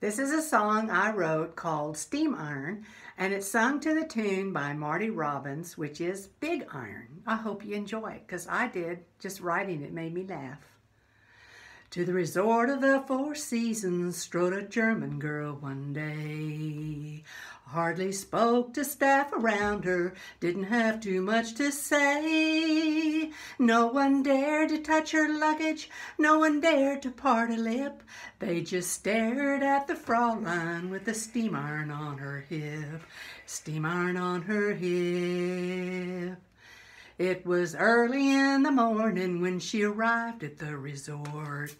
This is a song I wrote called Steam Iron, and it's sung to the tune by Marty Robbins, which is Big Iron. I hope you enjoy it, because I did. Just writing it made me laugh. To the resort of the Four Seasons strode a German girl one day. Hardly spoke to staff around her, didn't have too much to say. No one dared to touch her luggage, no one dared to part a lip. They just stared at the Fraulein with the steam iron on her hip. Steam iron on her hip. It was early in the morning when she arrived at the resort.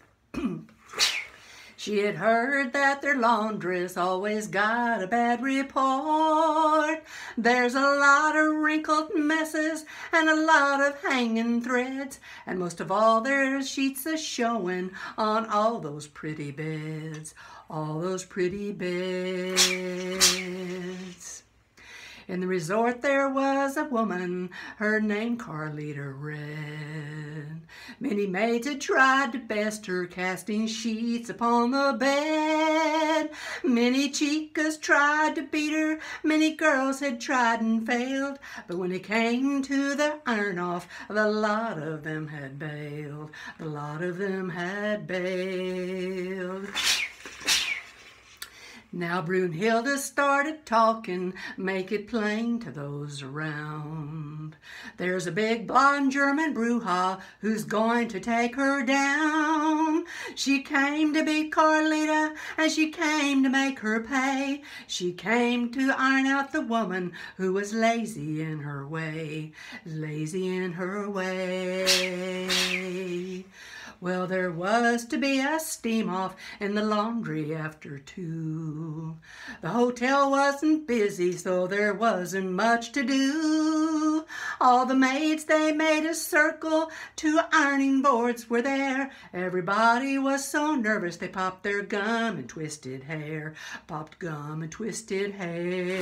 She had heard that their laundress always got a bad report. There's a lot of wrinkled messes and a lot of hanging threads, and most of all there's sheets a-showing on all those pretty beds, all those pretty beds. In the resort there was a woman, her name Carlita read. Many maids had tried to best her, casting sheets upon the bed. Many chicas tried to beat her, many girls had tried and failed. But when it came to the iron off, the lot of them had bailed. The lot of them had bailed. Now Brunhilde started talking, make it plain to those around. There's a big blonde German bruja who's going to take her down. She came to beat Carlita and she came to make her pay. She came to iron out the woman who was lazy in her way, lazy in her way. Well, there was to be a steam-off in the laundry after 2. The hotel wasn't busy, so there wasn't much to do. All the maids, they made a circle, 2 ironing boards were there. Everybody was so nervous, they popped their gum and twisted hair, popped gum and twisted hair.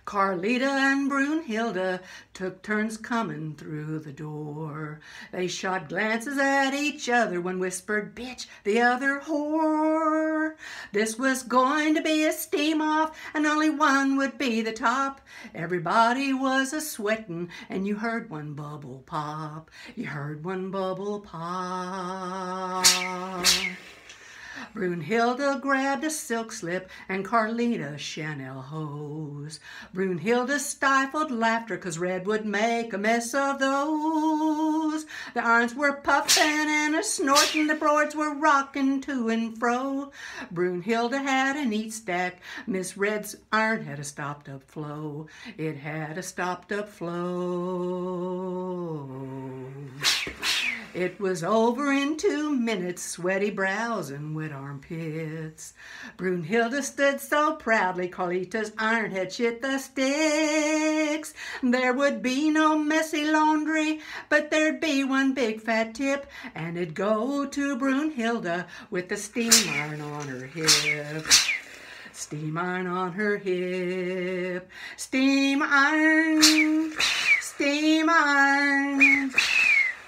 Carlita and Brunhilde took turns coming through the door. They shot glances at each other, one whispered, "Bitch," the other, "Whore." This was going to be a steam-off, and only one would be the top. Everybody was a-sweating, and you heard one bubble pop. You heard one bubble pop. Brunhilde grabbed a silk slip and Carlita Chanel hose. Brunhilde stifled laughter 'cause red would make a mess of those. The irons were puffing and a-snorting, the boards were rocking to and fro. Brunhilde had a neat stack, Miss Red's iron had a stopped-up flow. It had a stopped-up flow. It was over in 2 minutes, sweaty brows and wet armpits. Brunhilde stood so proudly, Carlita's iron had shit the sticks. There would be no messy laundry, but there'd be one big fat tip, and it'd go to Brunhilde with the steam iron on her hip. Steam iron on her hip. Steam iron, steam iron.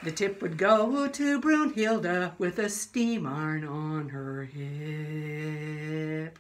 The tip would go to Brunhilde with a steam iron on her hip.